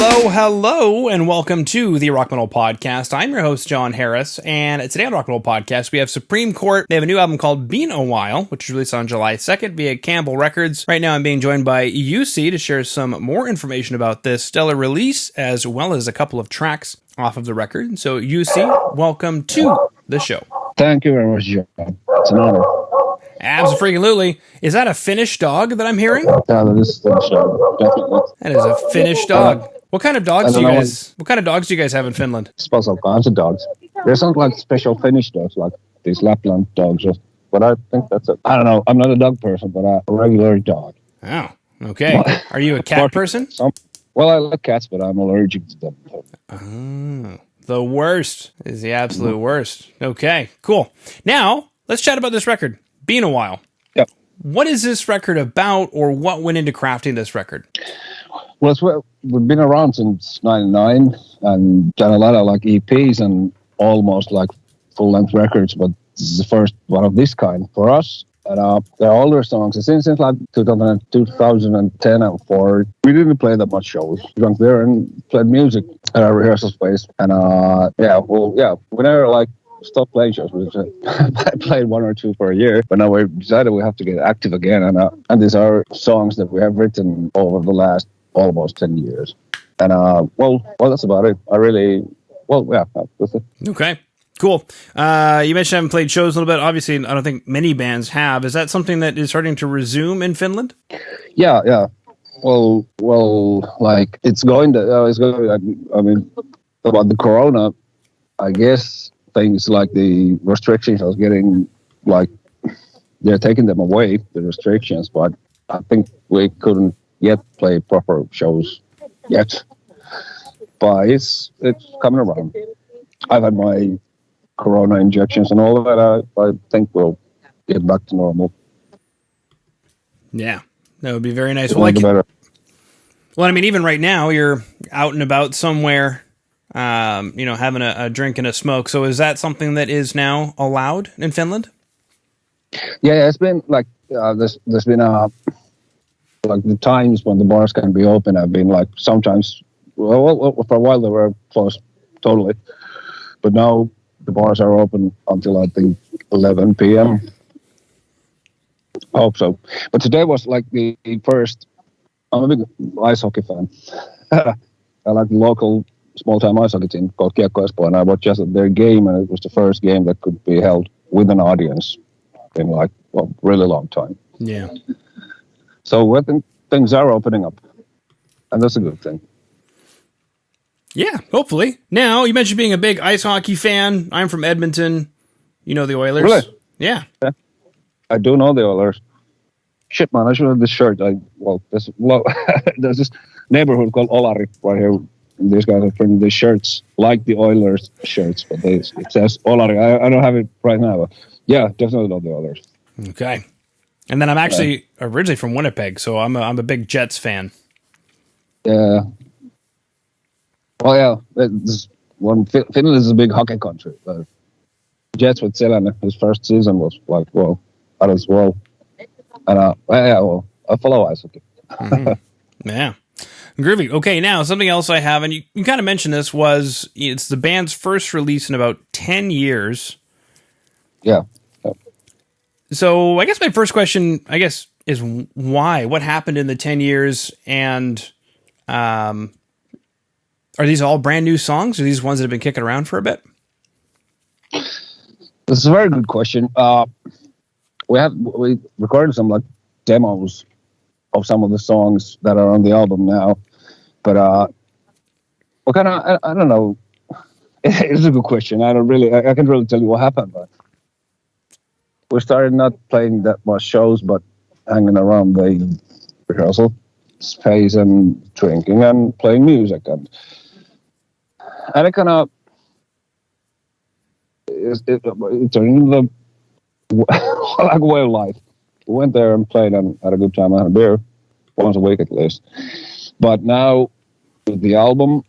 Hello, and welcome to the Rock Metal Podcast. I'm your host, John Harris, and today on Rock Metal Podcast, we have Supreme Court. They have a new album called Been a While, which is released on July 2nd via Campbell Records. Right now, I'm being joined by UC to share some more information about this stellar release, as well as a couple of tracks off of the record. So, UC, welcome to the show. Thank you very much, John. It's an honor. Absolutely. Is that a Finnish dog that I'm hearing? Yeah, that is a Finnish dog, definitely. That is a Finnish dog. What kind of dogs do you guys? What kind of dogs do you guys have in Finland? I suppose all kinds of dogs. There's not like special Finnish dogs, like these Lapland dogs. But I think that's it. I don't know. I'm not a dog person, but a regular dog. Oh, okay. Are you a cat person? Well, I like cats, but I'm allergic to them. Oh, the worst is the absolute worst. Okay, cool. Now let's chat about this record. Been a while. Yep. What is this record about, or what went into crafting this record? Well, we've been around since '99 and done a lot of like EPs and almost like full-length records, but this is the first one of this kind for us. And they're older songs. Since like 2010 and forward, we didn't play that much shows. We went there and played music at our rehearsal space. And whenever like stopped playing shows, I played one or two for a year, but now we decided we have to get active again. And these are songs that we have written over the last almost 10 years. And that's about it. That's it. Okay. Cool. You mentioned I haven't played shows a little bit. Obviously, I don't think many bands have. Is that something that is starting to resume in Finland? Yeah. Well, like it's going to. I mean, about the corona, I guess things like the restrictions are getting like they're taking them away, the restrictions. But I think we couldn't yet play proper shows yet. But it's coming around. I've had my corona injections and all of that. I think we'll get back to normal. Yeah, that would be very nice. Well, I mean, even right now you're out and about somewhere, having a drink and a smoke. So is that something that is now allowed in Finland? Yeah, it's been like there's been like the times when the bars can be open have been like sometimes. Well, for a while they were closed totally, but now the bars are open until I think 11 p.m. I hope so. But today was like the first. I'm a big ice hockey fan. I like the local small-time ice hockey team called Kiekko Espoo, and I watched just their game, and it was the first game that could be held with an audience in like really long time. Yeah. So I think things are opening up, and that's a good thing. Yeah, hopefully. Now, you mentioned being a big ice hockey fan. I'm from Edmonton. You know the Oilers? Really? Yeah. I do know the Oilers. Shit, man, I should have this shirt. There's this neighborhood called Olari right here. And these guys are printing these shirts like the Oilers shirts, but it says Olari. I don't have it right now, but yeah, definitely know the Oilers. Okay. And then I'm actually originally from Winnipeg, so I'm a big Jets fan. Yeah. Well, yeah, Finland is a big hockey country. Jets with Selänne, his first season was like, out as well. And I follow ice hockey. Mm-hmm. Yeah. Groovy. Okay, now something else I have, and you kind of mentioned this, it's the band's first release in about 10 years. Yeah. So I guess my first question, is why? What happened in the 10 years? And are these all brand new songs? Or are these ones that have been kicking around for a bit? This is a very good question. We recorded some like demos of some of the songs that are on the album now, but I don't know. It's a good question. I can't really tell you what happened, but we started not playing that much shows, but hanging around the rehearsal space and drinking and playing music, and it kind of it turned into like a way of life. We went there and played and had a good time. I had a beer once a week at least. But now with the album,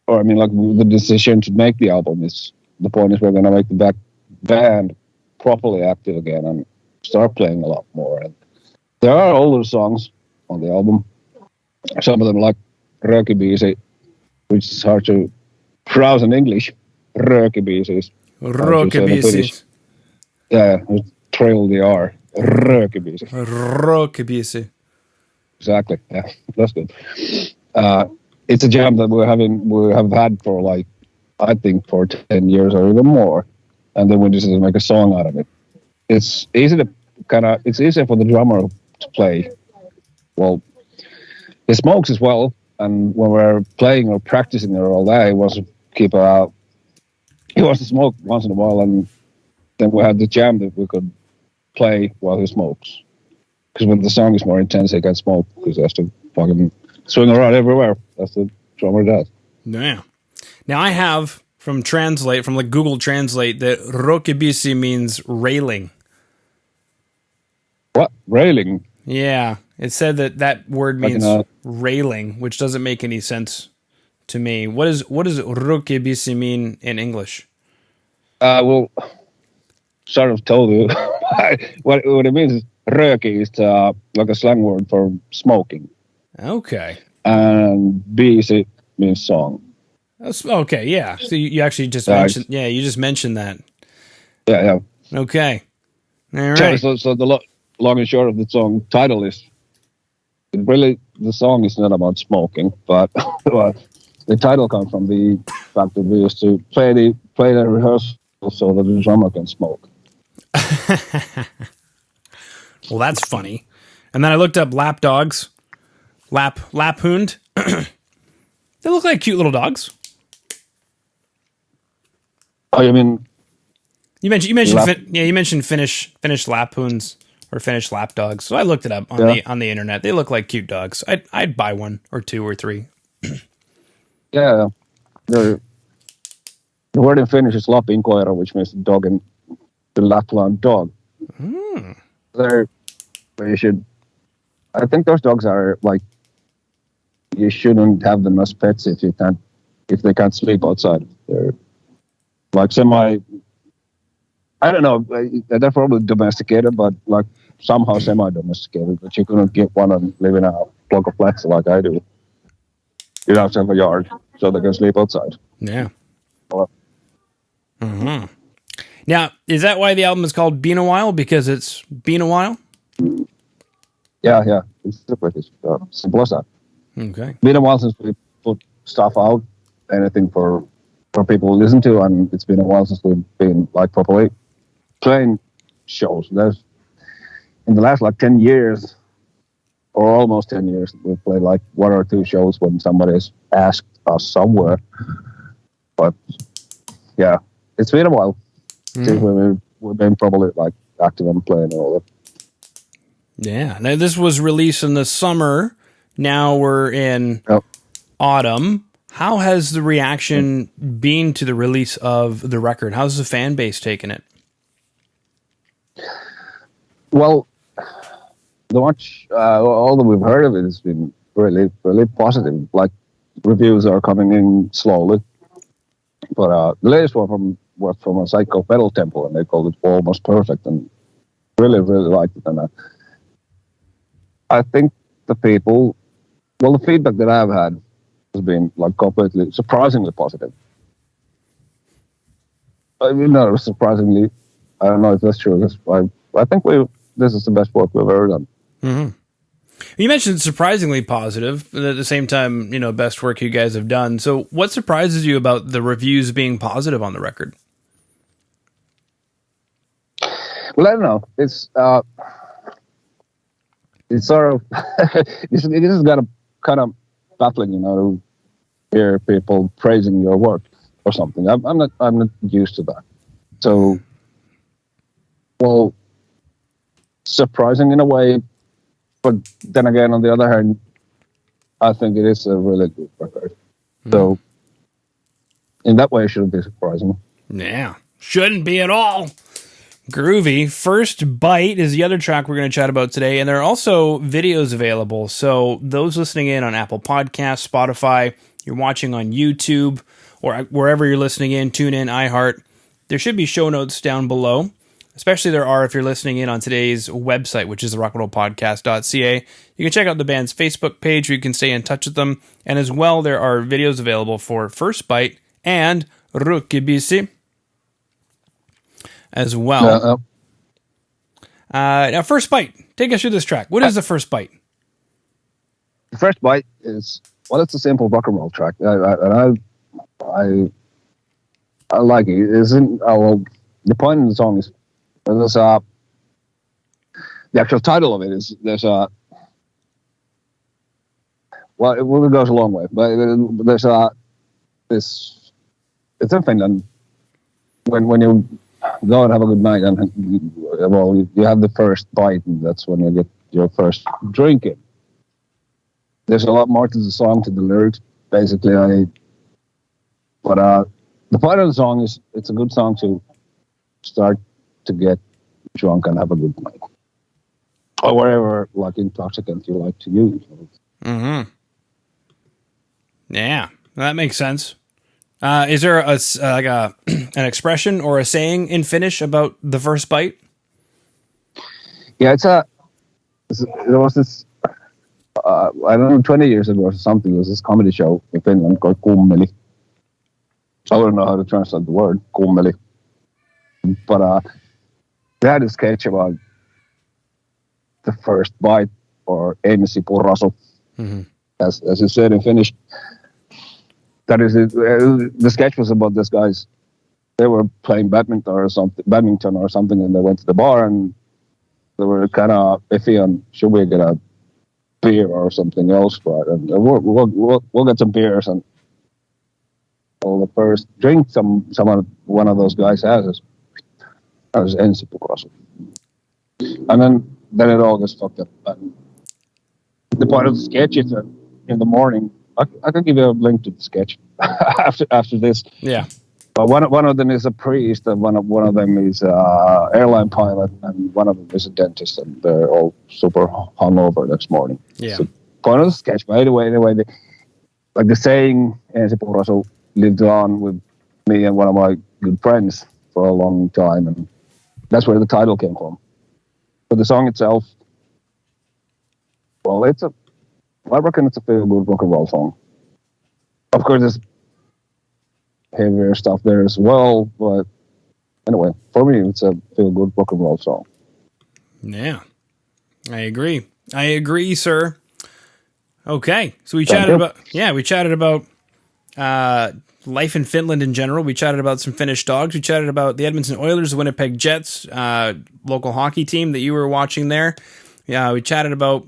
or I mean, like the decision to make the album is the point is we're going to make the band properly active again and start playing a lot more. And there are older songs on the album. Some of them like Röökibiisi, which is hard to pronounce in English. Röökibiisi is Röökibiisi. Yeah, trail the R. Röökibiisi. Röökibiisi. Exactly. Yeah, that's good. It's a jam that we have had for like, I think for 10 years or even more, and then we decided to make a song out of it. It's easy it's easier for the drummer to play. Well, he smokes as well, and when we're playing or practicing there all day, he wants to smoke once in a while, and then we had the jam that we could play while he smokes. Because when the song is more intense, he can't smoke because he has to fucking swing around everywhere. That's the drummer does. Yeah. Now I have from like Google Translate that Röökibiisi means railing. What? Railing? Yeah. It said that word means railing, which doesn't make any sense to me. What does Röökibiisi mean in English? Well, sort of told you. what it means is rööki is like a slang word for smoking. Okay. And biisi means song. Okay, yeah. So you actually just mentioned, you just mentioned that. Yeah. Okay. All right. So the long and short of the song title is, really, the song is not about smoking, but the title comes from the fact that we used to play the rehearsal so that the drummer can smoke. Well, that's funny. And then I looked up lap dogs, laphund. They look like cute little dogs. Oh, you mean? You mentioned Finnish laphunds or Finnish lap dogs. So I looked it up on the internet. They look like cute dogs. I'd buy one or two or three. Yeah, the word in Finnish is lapinkoira, which means dog in the Lapland dog. I think those dogs are like, you shouldn't have them as pets if they can't sleep outside. They're like I don't know, they're probably domesticated, but like somehow semi-domesticated, but you couldn't get one and live in a block of flats like I do. You have to have a yard so they can sleep outside. Yeah. Mm-hmm. Now, is that why the album is called Been a While? Because it's been a while? Yeah. It's simple as that. Okay. Been a while since we put stuff out, anything for people to listen to, and it's been a while since we've been like properly playing shows. There's in the last like 10 years or almost 10 years, we've played like one or two shows when somebody's asked us somewhere. But yeah, it's been a while since we've been probably like active and playing and all that. Yeah. Now this was released in the summer. Now we're in autumn. How has the reaction been to the release of the record? How's the fan base taking it? Well, all that we've heard of it has been really, really positive. Like, reviews are coming in slowly. But the latest one was from a Psycho Pedal Temple, and they called it Almost Perfect, and really, really liked it. And I think the feedback that I've had has been like completely, surprisingly positive. Surprisingly, I don't know if that's true. I think this is the best work we've ever done. Mm-hmm. You mentioned surprisingly positive, but at the same time, best work you guys have done. So what surprises you about the reviews being positive on the record? Well, I don't know. It's sort of, it is kind of baffling, to hear people praising your work or something. I'm not used to that. So, well, surprising in a way, but then again, on the other hand, I think it is a really good record. So, in that way, it shouldn't be surprising. Yeah, shouldn't be at all. Groovy. First Bite is the other track we're going to chat about today, and there are also videos available. So those listening in on Apple Podcasts, Spotify, you're watching on YouTube, or wherever you're listening in, TuneIn, iHeart, there should be show notes down below. especially there are if you're listening in on today's website, which is the rockandrollpodcast.ca. You can check out the band's Facebook page where you can stay in touch with them. And as well, there are videos available for First Bite and Röökibiisi as well. Now, First Bite, take us through this track. What is the First Bite? The First Bite is, well, it's a simple rock and roll track. I like it. The point of the song is, the actual title of it is, it goes a long way, but it's in Finland, when you go and have a good night, and you have the first bite, and that's when you get your first drink in. There's a lot more to the song, to the lyrics, basically. But the point of the song is, it's a good song to start to get drunk and have a good night, or whatever like intoxicant you like to use. Mm-hmm. Yeah, that makes sense. Is there an expression or a saying in Finnish about the first bite? Yeah, there was this, I don't know, 20 years ago or something, there was this comedy show in Finland called Kummeli. I don't know how to translate the word, Kummeli. But they had a sketch about the first bite, or ensi-purasu, as you said in Finnish. That is it. The sketch was about these guys. They were playing badminton or something, and they went to the bar, and they were kind of iffy on, should we get a beer or something else, right? And we'll get some beers, and the first drink one of those guys has is ensi-purasu. And then it all gets fucked up. And the point of the sketch is that in the morning, I can give you a link to the sketch after this. Yeah. But one of them is a priest, and one of them is a airline pilot, and one of them is a dentist, and they're all super hungover next morning. Yeah. So point of the sketch. But anyway, the saying ensi-purasu lived on with me and one of my good friends for a long time, and that's where the title came from. But the song itself, well, I reckon it's a feel-good rock and roll song. Of course, there's heavier stuff there as well, but anyway, for me, it's a feel-good rock and roll song. Yeah, I agree, sir. Okay, so we chatted about life in Finland in general. We chatted about some Finnish dogs. We chatted about the Edmonton Oilers, the Winnipeg Jets, local hockey team that you were watching there. Yeah, we chatted about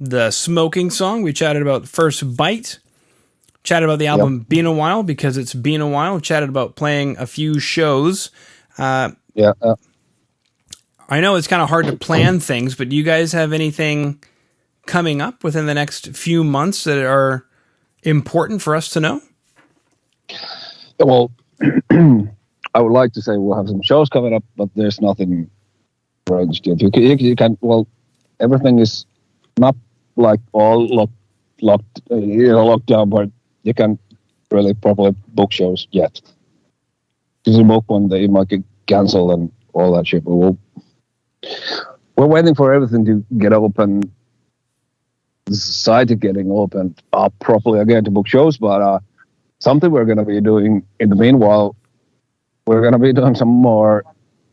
the smoking song. We chatted about First Bite. Chatted about the album Been a While, because it's been a while. We chatted about playing a few shows. I know it's kind of hard to plan things, but do you guys have anything coming up within the next few months that are important for us to know? Well, I would like to say we'll have some shows coming up, but there's nothing arranged yet. You can, well, everything is not like all locked down, but you can't really properly book shows yet. If you book one, they might get canceled and all that shit. But we're waiting for everything to get open, the society getting opened up properly again to book shows. But something we're going to be doing in the meanwhile, we're going to be doing some more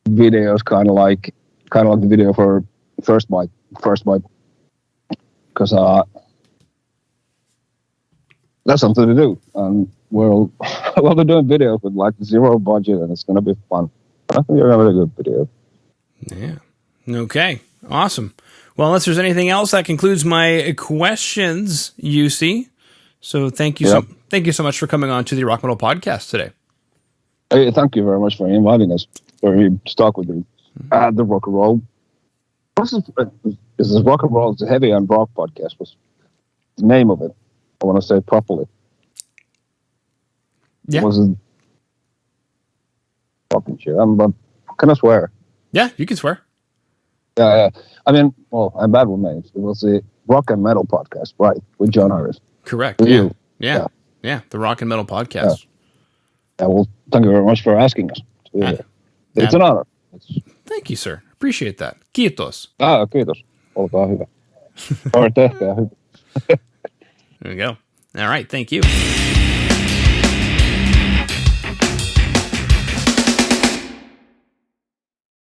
videos, kind of like the video for First Bite, because that's something to do, and we'll be doing videos with like zero budget, and it's going to be fun. I think you're going to have a good video. Yeah. Okay. Awesome. Well, unless there's anything else, that concludes my questions, Jussi. So thank you so much for coming on to the Rock Metal Podcast today. Hey, thank you very much for inviting us. For me to talk with you. The rock and roll. This is rock and roll. It's a heavy and rock podcast. Was the name of it? I want to say it properly. Yeah. Was it fucking shit? But can I swear? Yeah, you can swear. Yeah. I mean, well, I'm bad with names. It was the Rock and Metal Podcast, right? With John Harris. Correct. Yeah. The Rock and Metal Podcast. Yeah. Well, thank you very much for asking us. It's an honor. Thank you, sir. Appreciate that. Kiitos. Kiitos. Olkaa hyvä. Tehkää hyvä. There we go. All right. Thank you.